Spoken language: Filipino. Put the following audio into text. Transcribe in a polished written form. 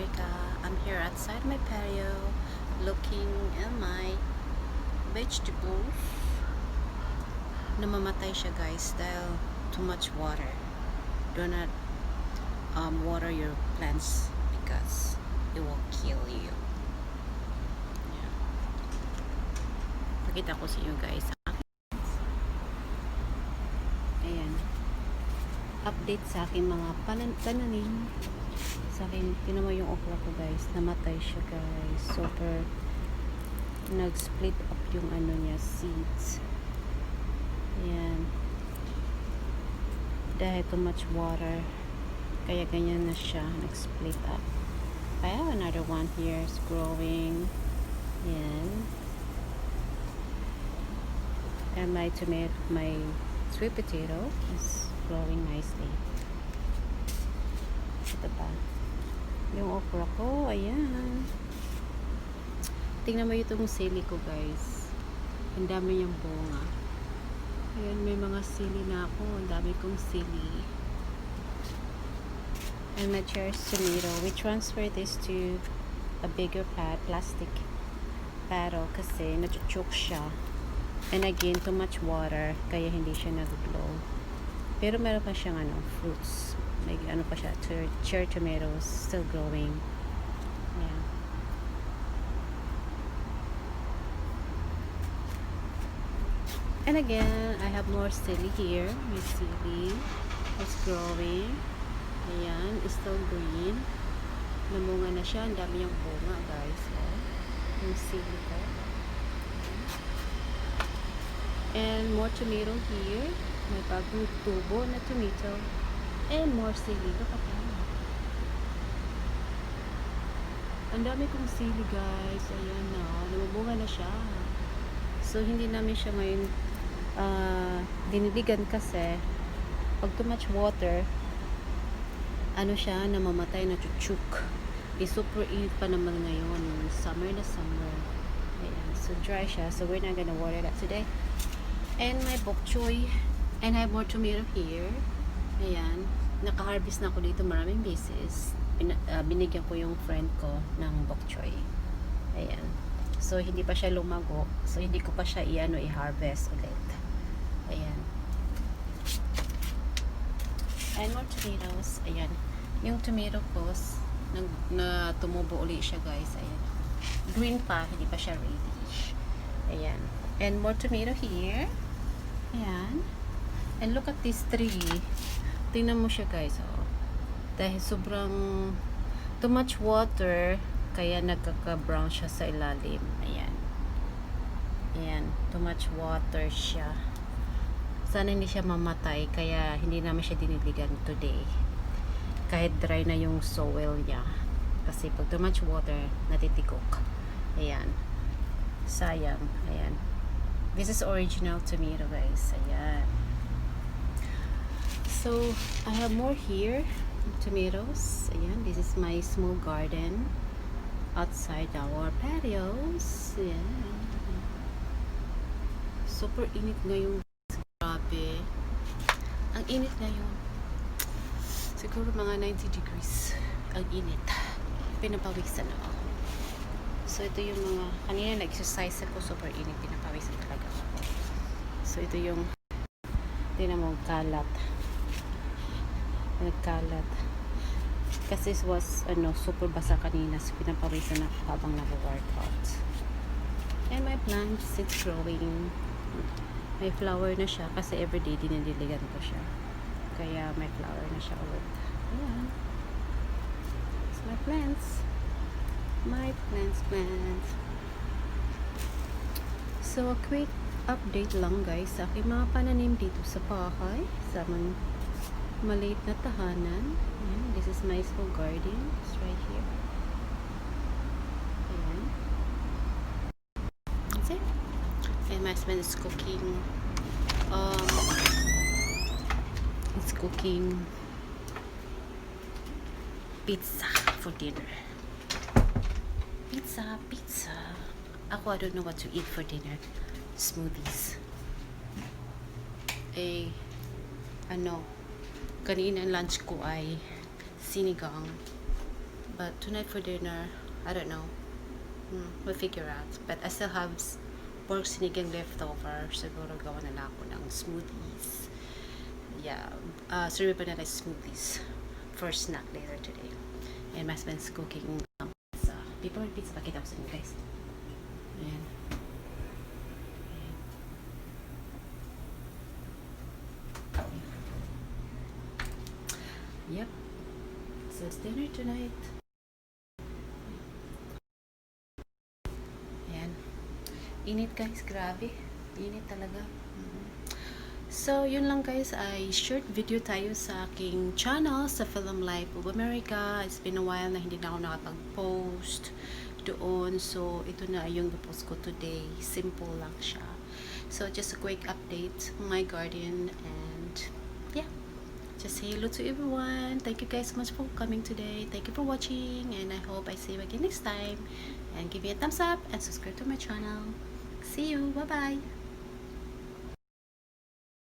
America. I'm here outside my patio looking at my vegetables. Namamatay siya guys dahil too much water. Do not water your plants because it will kill you. Yeah. Pakita ko sa inyo guys. Ayan. Update sa aking mga pananim. Sa akin, tinan mo yung okra ko guys. Namatay siya guys. Super nag-split up yung ano niya, seeds. Ayan. Dahil too much water. Kaya ganyan na siya. Nag-split up. I have another one here. It's growing. Ayan. And my tomato, my sweet potato is growing nicely. Ito pa. Yung okra ko, ayan. Tingnan mo itong sili ko guys. Ang dami niyang bunga. Ayan, may mga sili na ako. Ang dami kong sili. And my cherished tomato. We transfer this to a bigger pot, plastic paddle kasi nachuchok siya. And again, too much water. Kaya hindi siya nag-glow. Pero meron pa siyang fruits. May ano pa siya, cherry tomatoes still growing. Yeah. And again, I have more sili here. May sili. It's growing. Ayan, it's still green. Namunga na siya. Ang dami niyang bunga, guys. Oh. Yung sili ko. And more tomato here. May bagong tubo na tomato. And more sili. Look at that. Ang dami kong sili guys. Ayan na. Namubunga na siya. So, hindi namin siya ngayon diniligan kasi pag too much water, ano siya, namamatay na chuchuk. Super init pa naman ngayon. Summer na summer. Ayan. So, dry siya. So, we're not gonna water that today. And my bok choy. And I have more tomato here. Ayan. Naka-harvest na ako dito maraming beses. Binigyan ko yung friend ko ng bok choy. Ayan. So, hindi pa siya lumago. So, hindi ko pa siya i-harvest ulit. Ayan. And more tomatoes. Ayan. Yung tomato ko, na tumubo ulit siya guys. Ayan. Green pa. Hindi pa siya reddish. Ayan. And more tomato here. Ayan. And look at this tree. Tingnan mo siya guys. Oh. Dahil sobrang too much water, kaya nagkaka-brown siya sa ilalim. Ayan. Ayan. Too much water siya. Sana hindi siya mamatay, kaya hindi namin siya diniligan today. Kahit dry na yung soil niya. Kasi pag too much water, natitikok. Ayan. Sayang. Ayan. This is original tomato guys. Ayan. So, I have more here. Tomatoes. Ayan. This is my small garden outside our patios. Ayan. Super init ngayon. Grabe. Ang init ngayon. Siguro mga 90 degrees. Ang init. Pinapawisan ako. So, ito yung mga, kanina nag-exercise ako, super init. Pinapawisan talaga ako. So, ito yung, tingnan mo, kalat. Nagkalat. Kasi it was, super basa kanina. So, pinapawisan ako habang nag-workout. And my plants, it's growing. May flower na siya kasi everyday dinidiligan ko siya. Kaya may flower na siya ulit. Ayan. It's my plants. My plants. So, a quick update lang guys sa aking mga pananim dito sa bahay. Sa mga maliit na tahanan. Ayan. This is my small garden. It's right here. Ayan. That's it. And my husband is cooking. It's cooking pizza for dinner. Pizza. Ako, I don't know what to eat for dinner. Smoothies. Kanina lunch ko ay sinigang. But tonight for dinner, I don't know. We'll figure out. But I still have pork sinigang leftover. Siguro gawa na lang ako ng smoothies. Yeah, cereal banana smoothies for snack later today. And my husband's cooking pizza. Pepperoni pizza. Pakita ko sa inyo guys. Ayan. Yep. So it's dinner tonight. Ayan. Init guys, grabe. Init talaga. So, yun lang guys, ay short video tayo sa aking channel sa Film Life of America. It's been a while na hindi na ako nakapag-post doon. So, ito na yung post ko today. Simple lang siya. So, just a quick update on my garden and yeah. Just say hello to everyone. Thank you guys so much for coming today. Thank you for watching and I hope I see you again next time. And give me a thumbs up and subscribe to my channel. See you. Bye-bye.